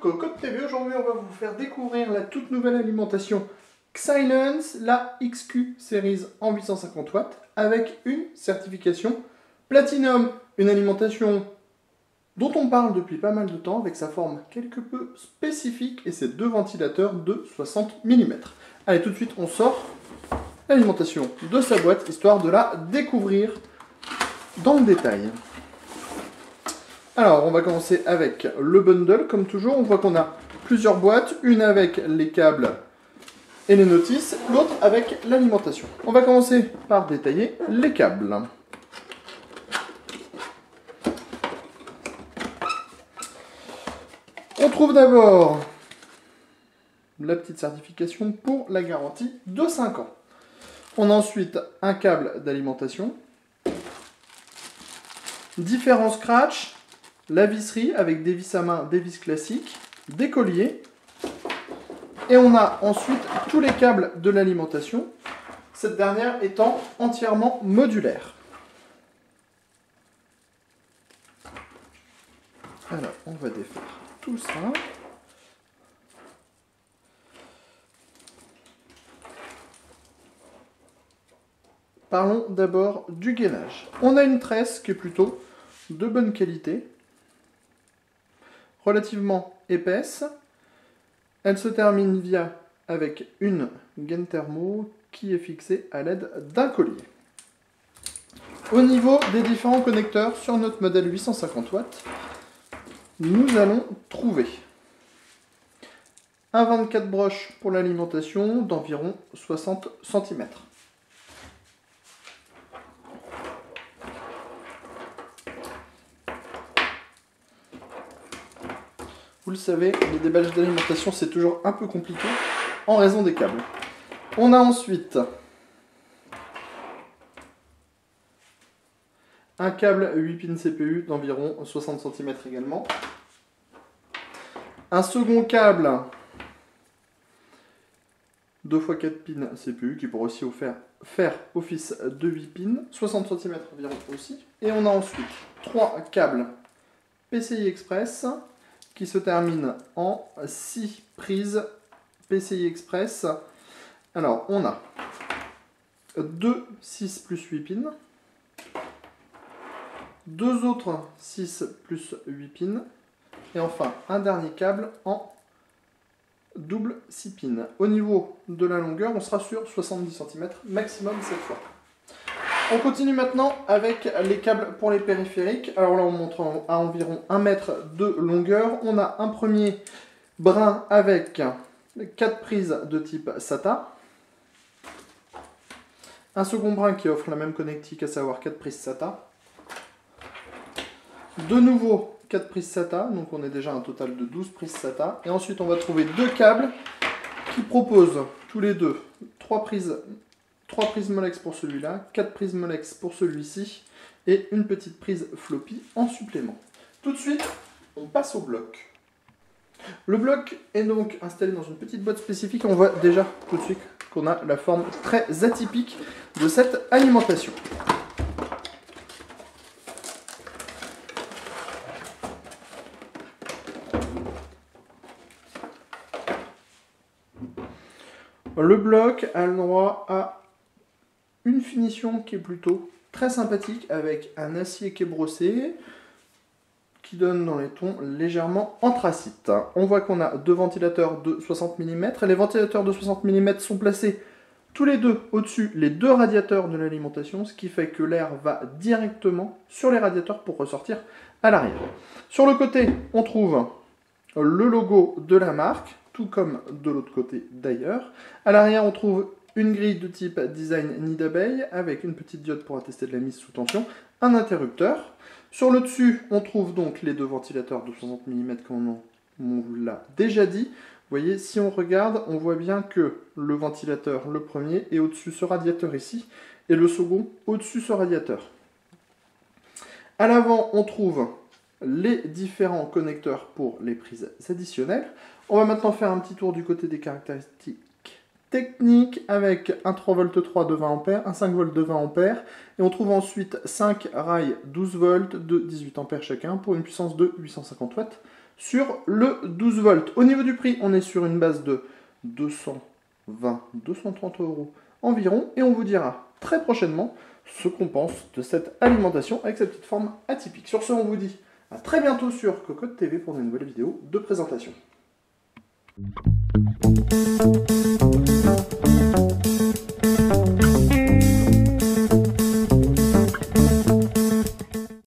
Cocotte TV. Aujourd'hui, on va vous faire découvrir la toute nouvelle alimentation Xilinx, la XQ Series en 850 watts, avec une certification Platinum. Une alimentation dont on parle depuis pas mal de temps, avec sa forme quelque peu spécifique et ses deux ventilateurs de 60 mm. Allez, tout de suite, on sort l'alimentation de sa boîte, histoire de la découvrir dans le détail. Alors, on va commencer avec le bundle, comme toujours. On voit qu'on a plusieurs boîtes, une avec les câbles et les notices, l'autre avec l'alimentation. On va commencer par détailler les câbles. On trouve d'abord la petite certification pour la garantie de 5 ans. On a ensuite un câble d'alimentation, différents scratchs, la visserie avec des vis à main, des vis classiques, des colliers. Et on a ensuite tous les câbles de l'alimentation, cette dernière étant entièrement modulaire. Alors, on va défaire tout ça. Parlons d'abord du gainage. On a une tresse qui est plutôt de bonne qualité, relativement épaisse. Elle se termine avec une gaine thermo qui est fixée à l'aide d'un collier. Au niveau des différents connecteurs sur notre modèle 850 watts, nous allons trouver un 24 broches pour l'alimentation d'environ 60 cm. Vous le savez, les déballages d'alimentation, c'est toujours un peu compliqué en raison des câbles. On a ensuite un câble 8 pins CPU d'environ 60 cm également. Un second câble 2x4 pins CPU qui pourra aussi faire office de 8 pins, 60 cm environ aussi. Et on a ensuite 3 câbles PCI Express qui se termine en 6 prises PCI Express. Alors, on a 2 6 plus 8 pins, 2 autres 6 plus 8 pins, et enfin un dernier câble en double 6 pins. Au niveau de la longueur, on sera sur 70 cm maximum cette fois. On continue maintenant avec les câbles pour les périphériques. Alors là, on montre à environ 1 mètre de longueur. On a un premier brin avec 4 prises de type SATA. Un second brin qui offre la même connectique, à savoir 4 prises SATA. De nouveau 4 prises SATA, donc on est déjà à un total de 12 prises SATA. Et ensuite, on va trouver deux câbles qui proposent tous les deux 3 prises Molex pour celui-là, 4 prises Molex pour celui-ci, et une petite prise floppy en supplément. Tout de suite, on passe au bloc. Le bloc est donc installé dans une petite boîte spécifique. On voit déjà tout de suite qu'on a la forme très atypique de cette alimentation. Le bloc a le droit à une finition qui est plutôt très sympathique, avec un acier qui est brossé, qui donne dans les tons légèrement anthracite. On voit qu'on a deux ventilateurs de 60 mm. Les ventilateurs de 60 mm sont placés tous les deux au-dessus les deux radiateurs de l'alimentation, ce qui fait que l'air va directement sur les radiateurs pour ressortir à l'arrière. Sur le côté, on trouve le logo de la marque, tout comme de l'autre côté d'ailleurs. À l'arrière, on trouve une grille de type design nid d'abeille avec une petite diode pour attester de la mise sous tension, un interrupteur. Sur le dessus, on trouve donc les deux ventilateurs de 60 mm comme on vous l'a déjà dit. Vous voyez, si on regarde, on voit bien que le ventilateur, le premier, est au-dessus ce radiateur ici, et le second au-dessus ce radiateur. À l'avant, on trouve les différents connecteurs pour les prises additionnelles. On va maintenant faire un petit tour du côté des caractéristiques technique avec un 3V3 de 20 A, un 5V de 20 A, et on trouve ensuite 5 rails 12 volts de 18 A chacun pour une puissance de 850 watts sur le 12 volts. Au niveau du prix, on est sur une base de 220-230 € environ. Et on vous dira très prochainement ce qu'on pense de cette alimentation avec cette petite forme atypique. Sur ce, on vous dit à très bientôt sur Cocotte TV pour une nouvelle vidéo de présentation.